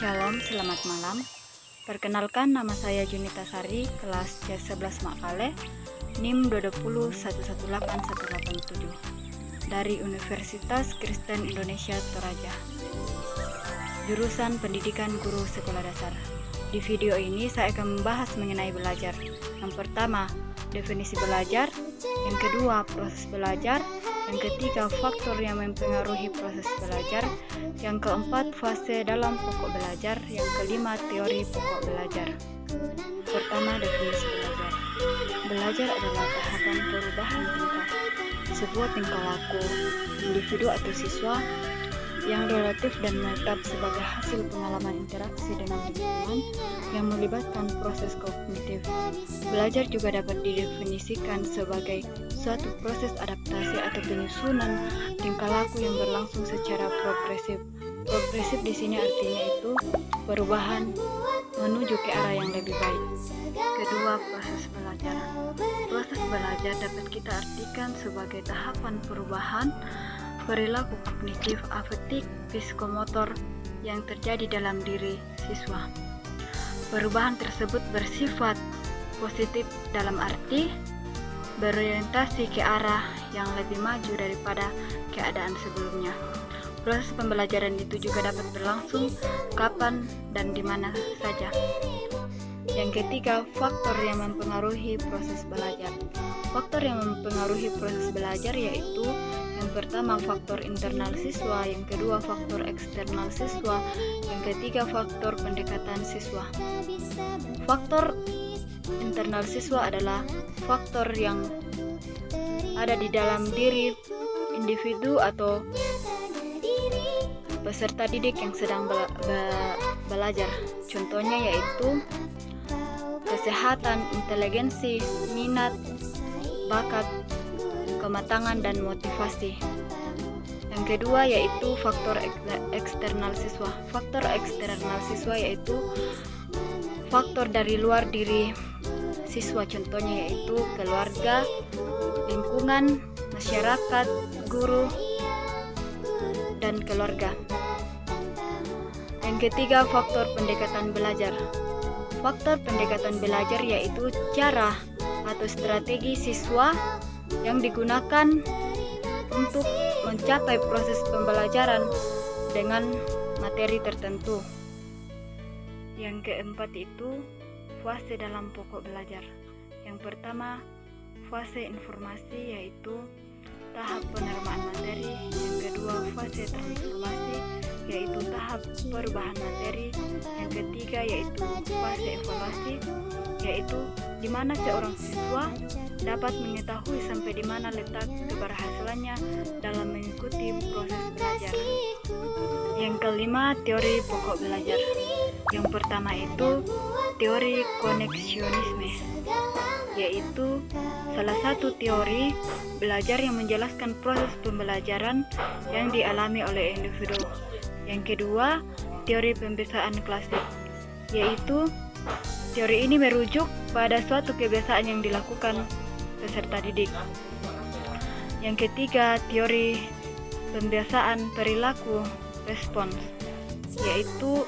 Shalom, selamat malam. Perkenalkan, nama saya Junita Sari, kelas C11 Makale, NIM 201181887 dari Universitas Kristen Indonesia Toraja. Jurusan Pendidikan Guru Sekolah Dasar. Di video ini saya akan membahas mengenai belajar. Yang pertama, definisi belajar. Yang kedua, proses belajar. Yang ketiga, faktor yang mempengaruhi proses belajar. Yang keempat, fase dalam pokok belajar. Yang kelima, teori pokok belajar. Pertama, definisi belajar. Belajar adalah tahapan perubahan tingkah sebuah tingkah laku individu atau siswa yang relatif dan menetap sebagai hasil pengalaman interaksi dengan lingkungan yang melibatkan proses kognitif. Belajar juga dapat didefinisikan sebagai suatu proses adaptasi atau penyusunan tingkah laku yang berlangsung secara progresif. Progresif di sini artinya itu perubahan menuju ke arah yang lebih baik. Kedua, proses belajar. Proses belajar dapat kita artikan sebagai tahapan perubahan perilaku kognitif, afektif, psikomotor yang terjadi dalam diri siswa. Perubahan tersebut bersifat positif dalam arti berorientasi ke arah yang lebih maju daripada keadaan sebelumnya. Proses pembelajaran itu juga dapat berlangsung kapan dan di mana saja. Yang ketiga, faktor yang mempengaruhi proses belajar. Faktor yang mempengaruhi proses belajar yaitu yang pertama, faktor internal siswa, yang kedua, faktor eksternal siswa, yang ketiga, faktor pendekatan siswa. Faktor internal siswa adalah faktor yang ada di dalam diri individu atau peserta didik yang sedang belajar. Contohnya yaitu kesehatan, inteligensi, minat, bakat, kematangan, dan motivasi. Yang kedua yaitu faktor eksternal siswa. Faktor eksternal siswa yaitu faktor dari luar diri siswa, contohnya yaitu keluarga, lingkungan, masyarakat, guru, dan keluarga. Yang ketiga, faktor pendekatan belajar. Faktor pendekatan belajar yaitu cara atau strategi siswa yang digunakan untuk mencapai proses pembelajaran dengan materi tertentu. Yang keempat itu fase dalam pokok belajar. Yang pertama, fase informasi yaitu tahap penerimaan materi. Yang kedua, fase transformasi yaitu tahap perubahan materi. Yang ketiga yaitu fase evaluasi, yaitu di mana seorang siswa dapat mengetahui sampai di mana letak keberhasilannya dalam mengikuti proses belajar. Yang kelima, teori pokok belajar. Yang pertama itu teori koneksionisme, yaitu salah satu teori belajar yang menjelaskan proses pembelajaran yang dialami oleh individu. Yang kedua, teori pembiasaan klasik, yaitu teori ini merujuk pada suatu kebiasaan yang dilakukan peserta didik. Yang ketiga, teori pembiasaan perilaku respons, yaitu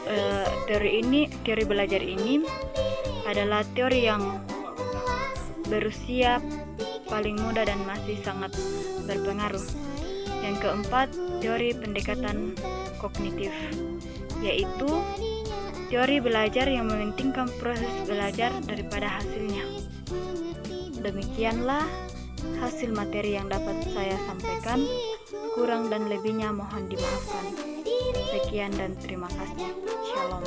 teori belajar ini adalah teori yang berusia paling muda dan masih sangat berpengaruh. Yang keempat, teori pendekatan kognitif, yaitu teori belajar yang mementingkan proses belajar daripada hasilnya. Demikianlah hasil materi yang dapat saya sampaikan. Kurang dan lebihnya mohon dimaafkan. Sekian dan terima kasih. Shalom.